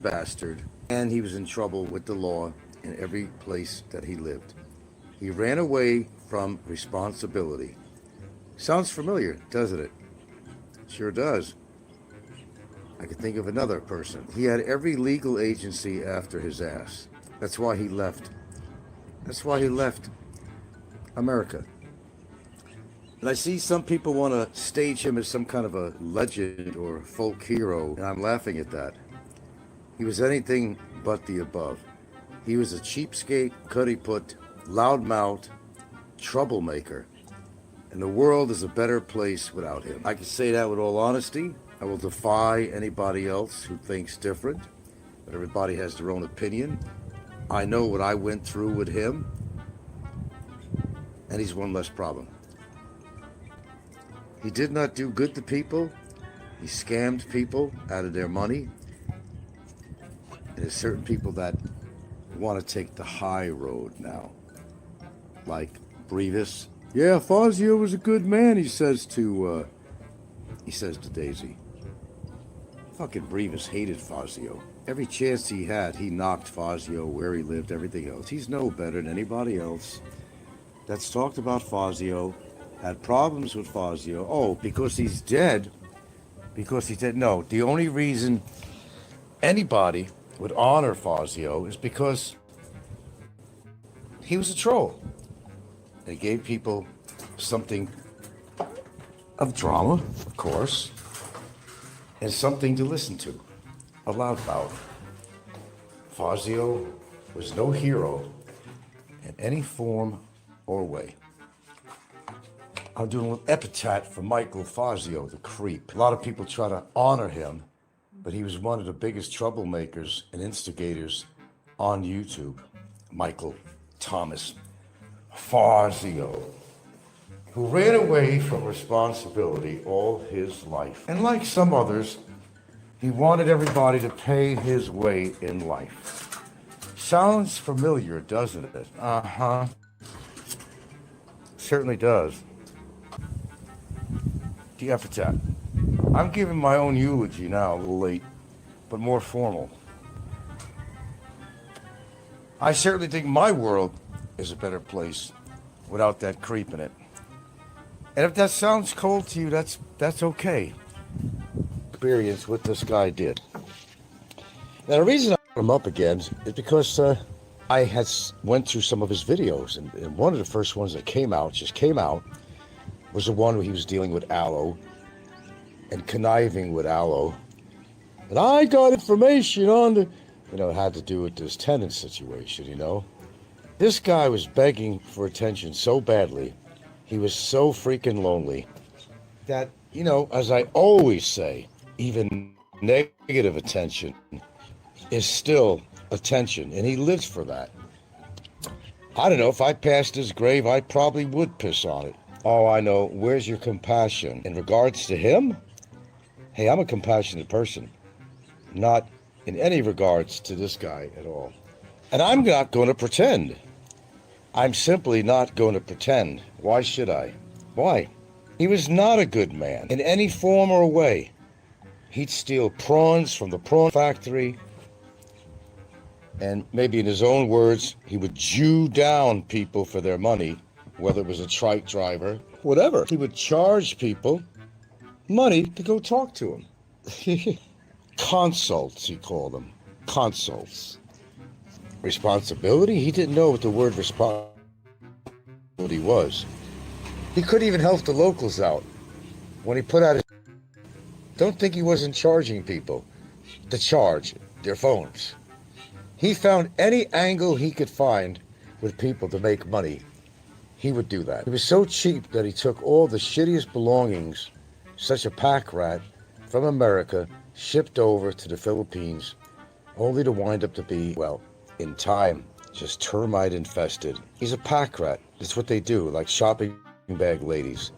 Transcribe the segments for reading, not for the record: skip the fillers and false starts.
bastard, and he was in trouble with the law in every place that he lived. He ran away from responsibility. Sounds familiar, doesn't it? Sure does. I can think of another person. He had every legal agency after his ass. That's why he left. That's why he left America. And I see some people want to stage him as some kind of a legend or folk hero, and I'm laughing at that. He was anything but the above. He was a cheapskate, cutty-put, loudmouth, troublemaker. And the world is a better place without him. I can say that with all honesty. I will defy anybody else who thinks different. But everybody has their own opinion. I know what I went through with him. And he's one less problem. He did not do good to people. He scammed people out of their money. And there's certain people that want to take the high road now. Like Brevis. Yeah, Fazio was a good man, he says to Daisy. Fucking Brevis hated Fazio. Every chance he had, he knocked Fazio, where he lived, everything else. He's no better than anybody else that's talked about Fazio, had problems with Fazio. Oh, because he's dead? Because he's dead? No, the only reason anybody would honor Fazio is because he was a troll. They gave people something of drama, of course, and something to listen to, a loudmouth. Fazio was no hero in any form or way. I'm doing a little epitaph for Michael Fazio, the creep. A lot of people try to honor him, but he was one of the biggest troublemakers and instigators on YouTube. Michael Thomas Fazio, who ran away from responsibility all his life. And like some others, he wanted everybody to pay his way in life. Sounds familiar, doesn't it? Uh-huh. Certainly does. The epitaph. I'm giving my own eulogy now, a little late, but more formal. I certainly think my world is a better place without that creep in it. And if that sounds cold to you, that's okay. Experience what this guy did. Now the reason I brought him up again is because I had went through some of his videos, and one of the first ones that came out, was the one where he was dealing with aloe and conniving with aloe. And I got information on the, it had to do with this tenant situation, This guy was begging for attention so badly. He was so freaking lonely that, as I always say, even negative attention is still attention, and he lives for that. I don't know, if I passed his grave, I probably would piss on it. Oh, I know, where's your compassion? In regards to him? Hey, I'm a compassionate person. Not in any regards to this guy at all. And I'm not going to pretend. I'm simply not going to pretend. Why should I? Why? He was not a good man in any form or way. He'd steal prawns from the prawn factory. And maybe in his own words, he would Jew down people for their money, whether it was a trike driver, whatever. He would charge people money to go talk to him. Consults, he called them. Consults. Responsibility? He didn't know what the word responsibility was. He couldn't even help the locals out. When he put out his... Don't think he wasn't charging people to charge their phones. He found any angle he could find with people to make money. He would do that. He was so cheap that he took all the shittiest belongings, such a pack rat, from America, shipped over to the Philippines, only to wind up to be, well, in time, just termite infested. He's a pack rat. That's what they do, like shopping bag ladies.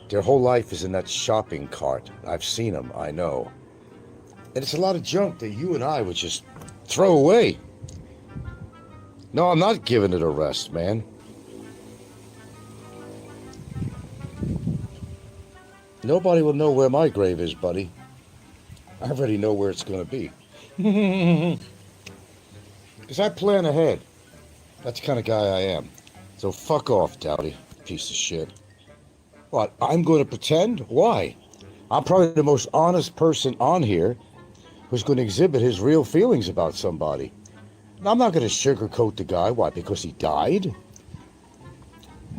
Their whole life is in that shopping cart. I've seen them, I know. And it's a lot of junk that you and I would just throw away. No, I'm not giving it a rest, man. Nobody will know where my grave is, buddy. I already know where it's going to be. Because I plan ahead. That's the kind of guy I am. So fuck off, Dowdy, piece of shit. What, I'm going to pretend? Why? I'm probably the most honest person on here who's going to exhibit his real feelings about somebody. I'm not going to sugarcoat the guy. Why? Because he died?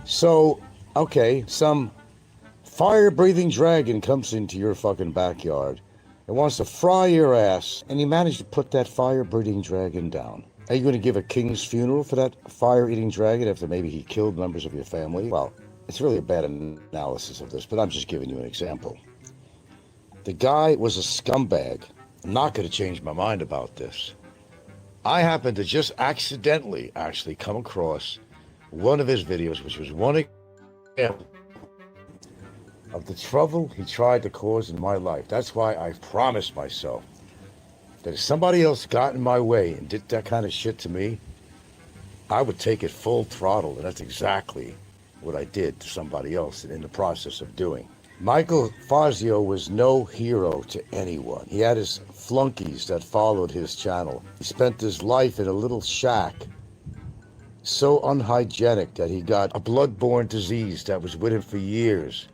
So, okay, some fire-breathing dragon comes into your fucking backyard and wants to fry your ass, and you manage to put that fire-breathing dragon down. Are you going to give a king's funeral for that fire-eating dragon after maybe he killed members of your family? Well, it's really a bad analysis of this, but I'm just giving you an example. The guy was a scumbag. I'm not going to change my mind about this. I happened to just accidentally actually come across one of his videos, which was one example of the trouble he tried to cause in my life. That's why I promised myself that if somebody else got in my way and did that kind of shit to me, I would take it full throttle, and that's exactly what I did to somebody else in the process of doing. Michael Fazio was no hero to anyone. He had his flunkies that followed his channel. He spent his life in a little shack, so unhygienic that he got a blood-borne disease that was with him for years.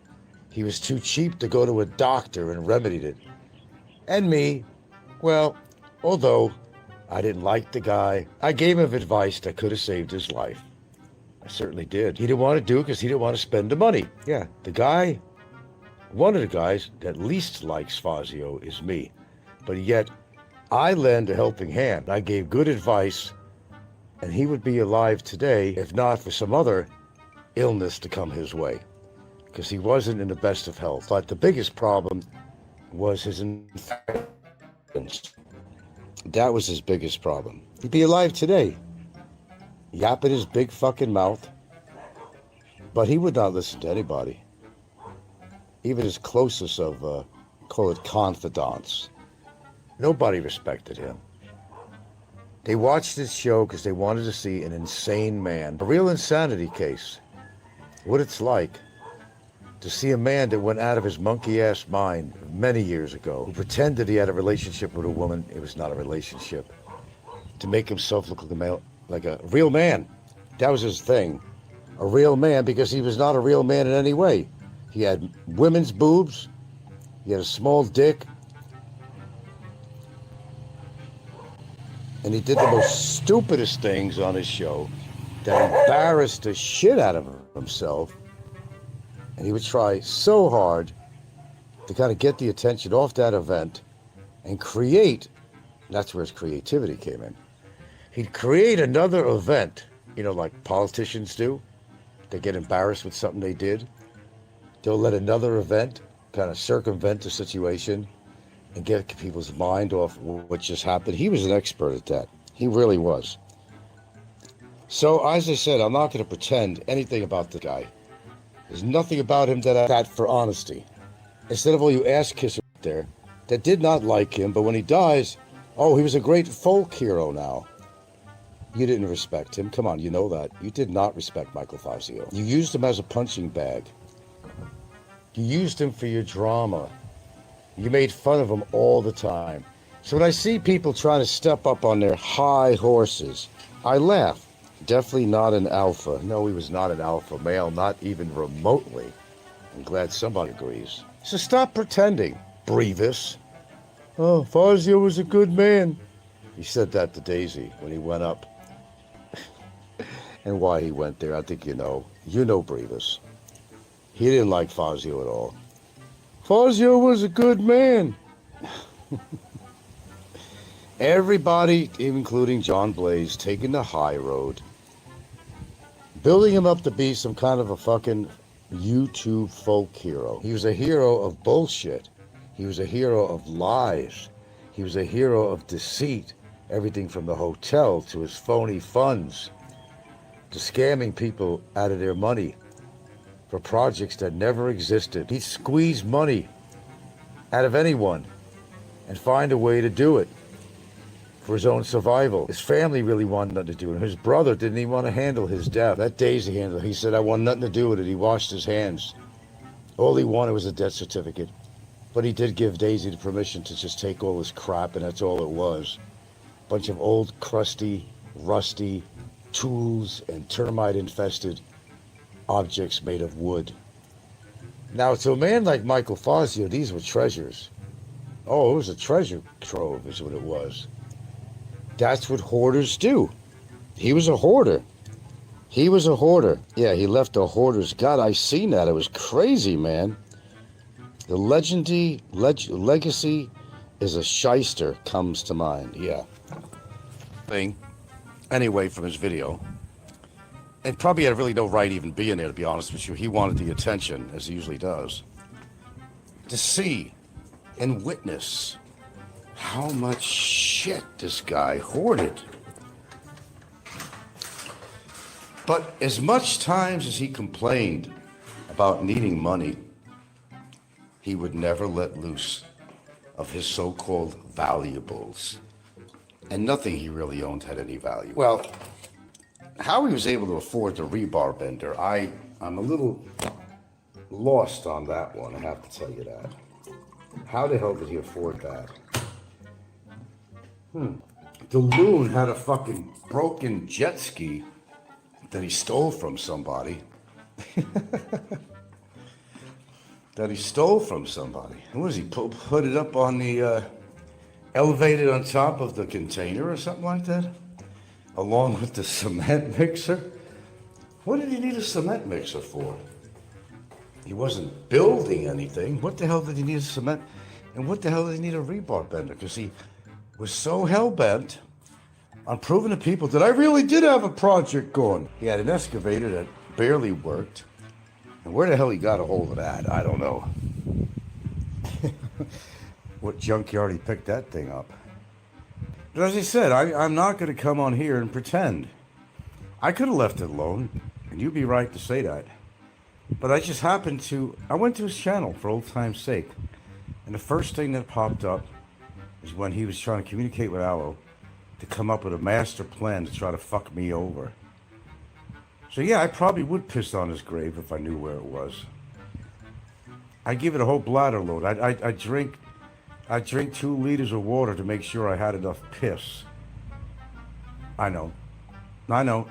He was too cheap to go to a doctor and remedied it. And me, well, although I didn't like the guy, I gave him advice that could have saved his life. I certainly did. He didn't want to do it because he didn't want to spend the money. Yeah, the guy, one of the guys that least likes Fazio is me. But yet, I lend a helping hand. I gave good advice, and he would be alive today if not for some other illness to come his way, because he wasn't in the best of health. But the biggest problem was his infections. That was his biggest problem. He'd be alive today, yapping his big fucking mouth, but he would not listen to anybody, even his closest of, call it confidants. Nobody respected him. They watched his show because they wanted to see an insane man, a real insanity case, what it's like to see a man that went out of his monkey-ass mind many years ago, who pretended he had a relationship with a woman. It was not a relationship. To make himself look like a real man. That was his thing. A real man, because he was not a real man in any way. He had women's boobs. He had a small dick. And he did the most stupidest things on his show that embarrassed the shit out of himself. And he would try so hard to kind of get the attention off that event and create, that's where his creativity came in. He'd create another event, you know, like politicians do. They get embarrassed with something they did. They'll let another event kind of circumvent the situation and get people's mind off what just happened. He was an expert at that. He really was. So, as I said, I'm not going to pretend anything about the guy. There's nothing about him that for honesty. Instead of all you ass kissers there that did not like him, but when he dies, oh, he was a great folk hero now. You didn't respect him. Come on, you know that. You did not respect Michael Fazio. You used him as a punching bag. You used him for your drama. You made fun of him all the time. So when I see people trying to step up on their high horses, I laugh. Definitely not an alpha. No, he was not an alpha male, not even remotely. I'm glad somebody agrees. So stop pretending, Brevis. Oh, Fazio was a good man. He said that to Daisy when he went up. And why he went there, I think you know. You know Brevis. He didn't like Fazio at all. Fazio was a good man. Everybody, including John Blaze, taking the high road. Building him up to be some kind of a fucking YouTube folk hero. He was a hero of bullshit. He was a hero of lies. He was a hero of deceit. Everything from the hotel to his phony funds to scamming people out of their money for projects that never existed. He'd squeeze money out of anyone and find a way to do it for his own survival. His family really wanted nothing to do with it. His brother didn't even want to handle his death. That Daisy handled it. He said, I want nothing to do with it. He washed his hands. All he wanted was a death certificate. But he did give Daisy the permission to just take all his crap, and that's all it was. Bunch of old, crusty, rusty tools and termite-infested objects made of wood. Now, to a man like Michael Fazio, these were treasures. Oh, it was a treasure trove is what it was. That's what hoarders do. He was a hoarder. He was a hoarder. Yeah, he left a hoarder's... God, I seen that. It was crazy, man. The legacy is a shyster comes to mind. Yeah. Thing. Anyway, from his video. And probably had really no right even being there, to be honest with you. He wanted the attention, as he usually does. To see and witness how much shit this guy hoarded. But as much times as he complained about needing money, he would never let loose of his so-called valuables. And nothing he really owned had any value. Well, how he was able to afford the rebar bender, I'm a little lost on that one, I have to tell you that. How the hell did he afford that? The loon had a fucking broken jet ski that he stole from somebody. And what does he put it up on the, elevated on top of the container or something like that? Along with the cement mixer? What did he need a cement mixer for? He wasn't building anything. What the hell did he need a cement? And what the hell did he need a rebar bender? Because he was so hell-bent on proving to people that I really did have a project going. He had an excavator that barely worked. And where the hell he got a hold of that, I don't know. What junkyard he picked that thing up. But as I said, I'm not going to come on here and pretend. I could have left it alone, and you'd be right to say that. But I just happened to, I went to his channel for old time's sake. And the first thing that popped up is when he was trying to communicate with Aloe to come up with a master plan to try to fuck me over. So yeah, I probably would piss on his grave if I knew where it was. I'd give it a whole bladder load. I'd drink 2 liters of water to make sure I had enough piss. I know.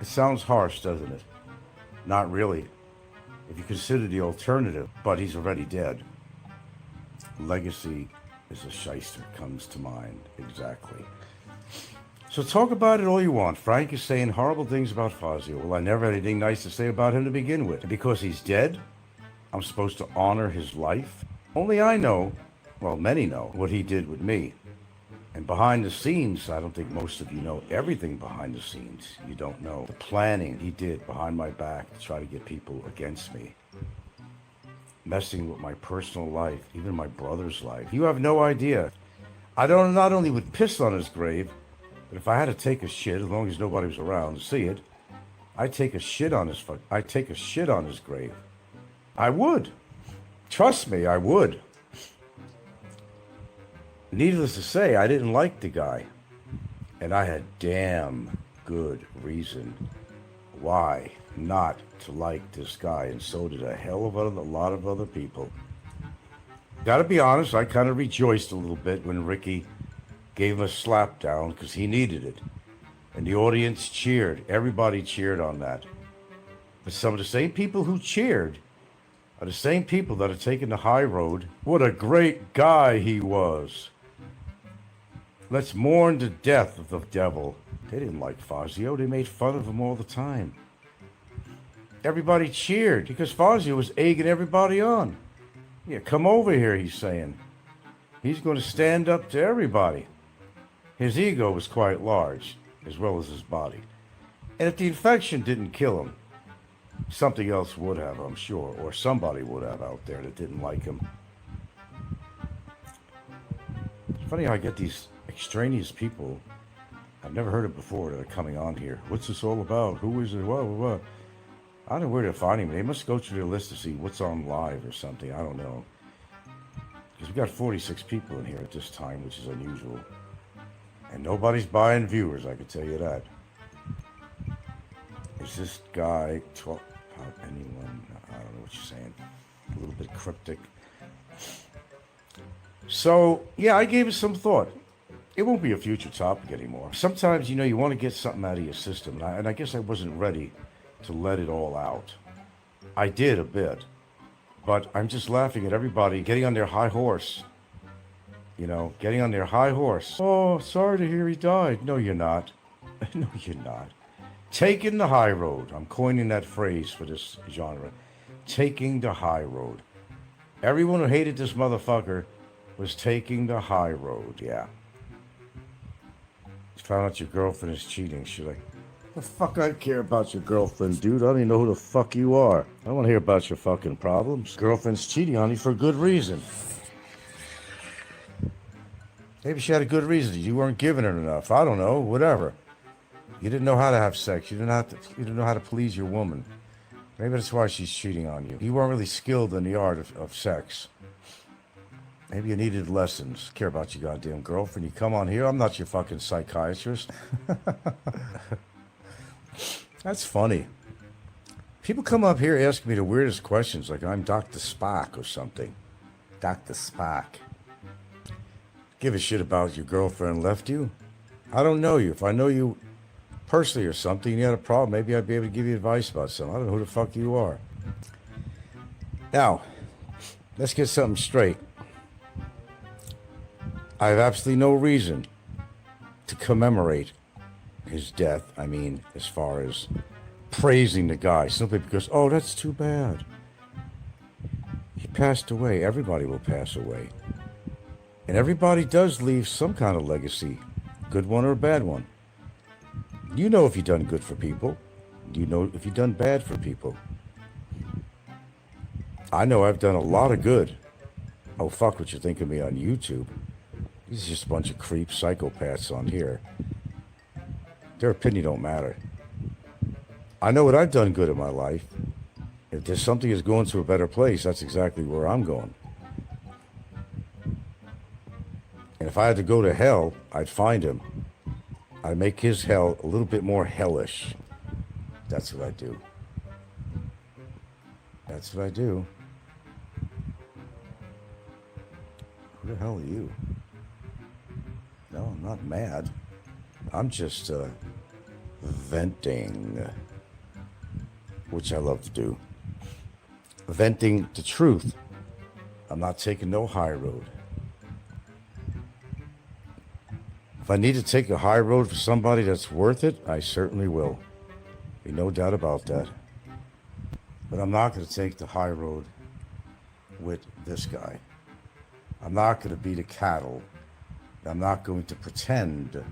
It sounds harsh, doesn't it? Not really. If you consider the alternative, but he's already dead. Legacy is a shyster, comes to mind. Exactly. So talk about it all you want. Frank is saying horrible things about Fazio. Well, I never had anything nice to say about him to begin with. And because he's dead, I'm supposed to honor his life? Only I know, well, many know, what he did with me. And behind the scenes, I don't think most of you know everything behind the scenes. You don't know the planning he did behind my back to try to get people against me. Messing with my personal life, even my brother's life. You have no idea. I not only would piss on his grave, but if I had to take a shit, as long as nobody was around to see it, I'd take a shit on his grave. I would. Trust me, I would. Needless to say, I didn't like the guy. And I had damn good reason why not to like this guy. And so did a hell of a lot of other people. Gotta be honest, I kind of rejoiced a little bit when Ricky gave him a slap down because he needed it. And the audience cheered. Everybody cheered on that. But some of the same people who cheered are the same people that are taking the high road. What a great guy he was. Let's mourn the death of the devil. They didn't like Fazio. They made fun of him all the time. Everybody cheered because Fazio was egging everybody on. Yeah, come over here, he's saying. He's going to stand up to everybody. His ego was quite large, as well as his body. And if the infection didn't kill him, something else would have, I'm sure, or somebody would have out there that didn't like him. It's funny how I get these extraneous people I've never heard of before that are coming on here. What's this all about? Who is it? What? I don't know where they're finding me. They must go through their list to see what's on live or something. I don't know. Because we've got 46 people in here at this time, which is unusual. And nobody's buying viewers, I can tell you that. Is this guy talk about anyone? I don't know what you're saying. A little bit cryptic. So, yeah, I gave it some thought. It won't be a future topic anymore. Sometimes, you want to get something out of your system, and I guess I wasn't ready to let it all out. I did a bit, but I'm just laughing at everybody getting on their high horse. Getting on their high horse. Oh, sorry to hear he died. No, you're not. No, you're not. Taking the high road. I'm coining that phrase for this genre. Taking the high road. Everyone who hated this motherfucker was taking the high road, yeah. Found out your girlfriend is cheating. She's like, the fuck I care about your girlfriend, dude. I don't even know who the fuck you are. I don't want to hear about your fucking problems. Girlfriend's cheating on you for a good reason. Maybe she had a good reason. You weren't giving her enough. I don't know. Whatever. You didn't know how to have sex. You didn't know how to please your woman. Maybe that's why she's cheating on you. You weren't really skilled in the art of sex. Maybe you needed lessons. Care about your goddamn girlfriend. You come on here. I'm not your fucking psychiatrist. That's funny. People come up here asking me the weirdest questions, like I'm Dr. Spock or something. Dr. Spock. Give a shit about your girlfriend left you? I don't know you. If I know you personally or something, and you had a problem, maybe I'd be able to give you advice about something. I don't know who the fuck you are. Now, let's get something straight. I have absolutely no reason to commemorate his death. I mean, as far as praising the guy, simply because, oh, that's too bad. He passed away. Everybody will pass away. And everybody does leave some kind of legacy, good one or a bad one. You know if you've done good for people. You know if you've done bad for people. I know I've done a lot of good. Oh, fuck what you think of me on YouTube. These are just a bunch of creeps, psychopaths on here. Their opinion don't matter. I know what I've done good in my life. If there's something that's going to a better place, that's exactly where I'm going. And if I had to go to hell, I'd find him. I'd make his hell a little bit more hellish. That's what I do. That's what I do. Who the hell are you? No, I'm not mad. I'm just venting, which I love to do. Venting the truth. I'm not taking no high road. If I need to take a high road for somebody that's worth it, I certainly will. Be no doubt about that. But I'm not going to take the high road with this guy. I'm not going to be the cattle. I'm not going to pretend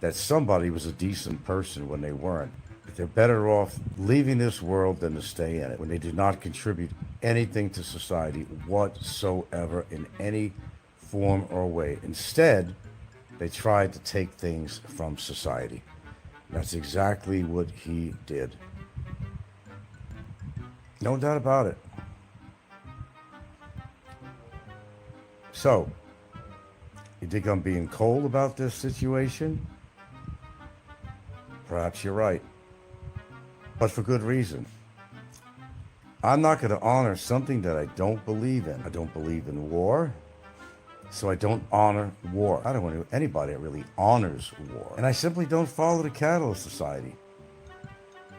that somebody was a decent person when they weren't. But they're better off leaving this world than to stay in it when they do not contribute anything to society whatsoever in any form or way. Instead, they tried to take things from society. That's exactly what he did. No doubt about it. So, you think I'm being cold about this situation? Perhaps you're right. But for good reason. I'm not going to honor something that I don't believe in. I don't believe in war, so I don't honor war. I don't want anybody that really honors war. And I simply don't follow the cattle of society.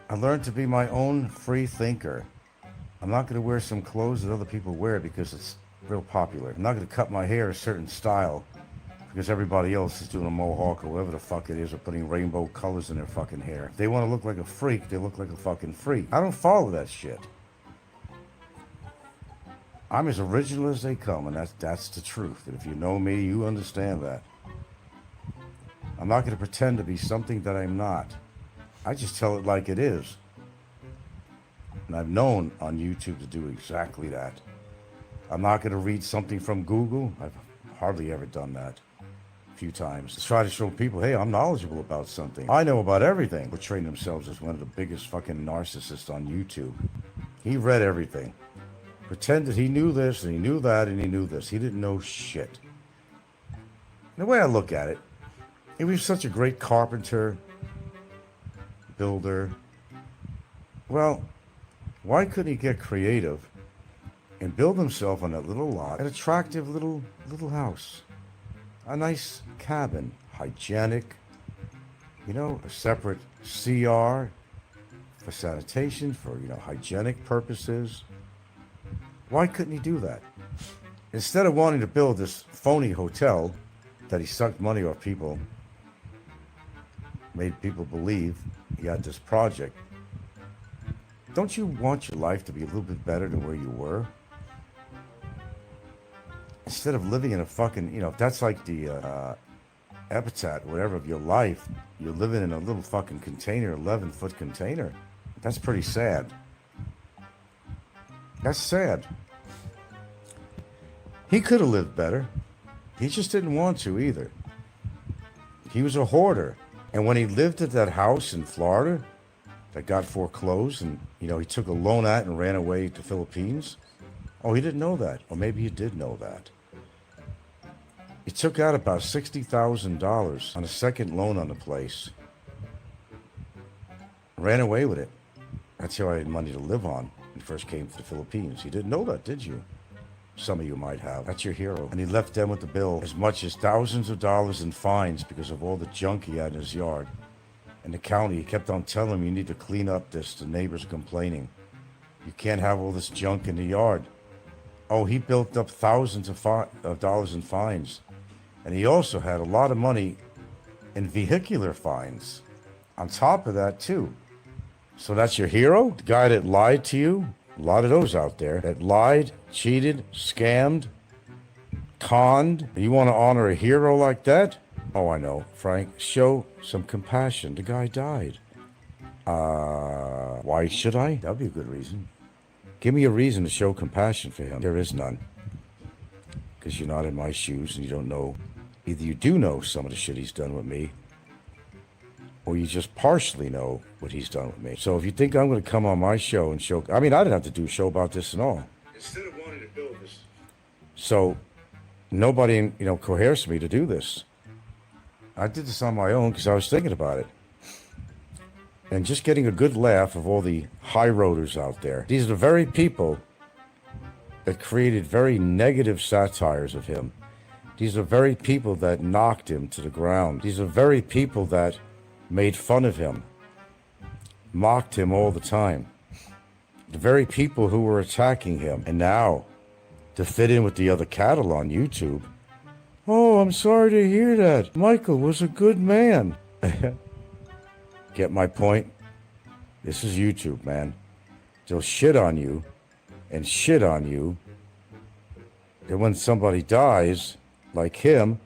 I learned to be my own free thinker. I'm not going to wear some clothes that other people wear because it's real popular. I'm not going to cut my hair a certain style because everybody else is doing a mohawk or whatever the fuck it is, or putting rainbow colors in their fucking hair. If they want to look like a freak, they look like a fucking freak. I don't follow that shit. I'm as original as they come, and that's the truth. And if you know me, you understand that. I'm not going to pretend to be something that I'm not. I just tell it like it is. And I've known on YouTube to do exactly that. I'm not going to read something from Google. I've hardly ever done that. A few times. To try to show people, hey, I'm knowledgeable about something. I know about everything. Portraying themselves as one of the biggest fucking narcissists on YouTube. He read everything. Pretended he knew this, and he knew that, and he knew this. He didn't know shit. The way I look at it, he was such a great carpenter, builder. Well, why couldn't he get creative and build himself on that little lot an attractive little house. A nice cabin, hygienic, a separate CR for sanitation, for, hygienic purposes. Why couldn't he do that? Instead of wanting to build this phony hotel that he sucked money off people, made people believe he had this project. Don't you want your life to be a little bit better than where you were? Instead of living in a fucking, if that's like the epitaph, whatever, of your life, you're living in a little fucking container, 11-foot container. That's pretty sad. That's sad. He could have lived better. He just didn't want to either. He was a hoarder. And when he lived at that house in Florida that got foreclosed and, he took a loan at and ran away to the Philippines, he didn't know that. Or maybe he did know that. He took out about $60,000 on a second loan on the place. Ran away with it. That's how I had money to live on when he first came to the Philippines. You didn't know that, did you? Some of you might have. That's your hero. And he left them with the bill, as much as thousands of dollars in fines because of all the junk he had in his yard. And the county, he kept on telling him, you need to clean up this. The neighbors are complaining. You can't have all this junk in the yard. He built up thousands of dollars in fines. And he also had a lot of money in vehicular fines on top of that, too. So that's your hero? The guy that lied to you? A lot of those out there that lied, cheated, scammed, conned. You want to honor a hero like that? Oh, I know, Frank. Show some compassion. The guy died. Why should I? That'd be a good reason. Give me a reason to show compassion for him. There is none. Because you're not in my shoes and you don't know. Either you do know some of the shit he's done with me, or you just partially know what he's done with me. So if you think I'm going to come on my show and show... I didn't have to do a show about this at all. Instead of wanting to build this... So nobody, coerced me to do this. I did this on my own because I was thinking about it. And just getting a good laugh of all the high roaders out there. These are the very people that created very negative satires of him. These are very people that knocked him to the ground. These are very people that made fun of him, mocked him all the time. The very people who were attacking him. And now, to fit in with the other cattle on YouTube, I'm sorry to hear that. Michael was a good man. Get my point? This is YouTube, man. They'll shit on you and shit on you. And when somebody dies, like him,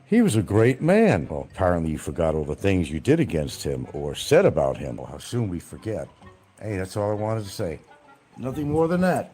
he was a great man. Well, apparently you forgot all the things you did against him or said about him. Well, how soon we forget. Hey, that's all I wanted to say. Nothing more than that.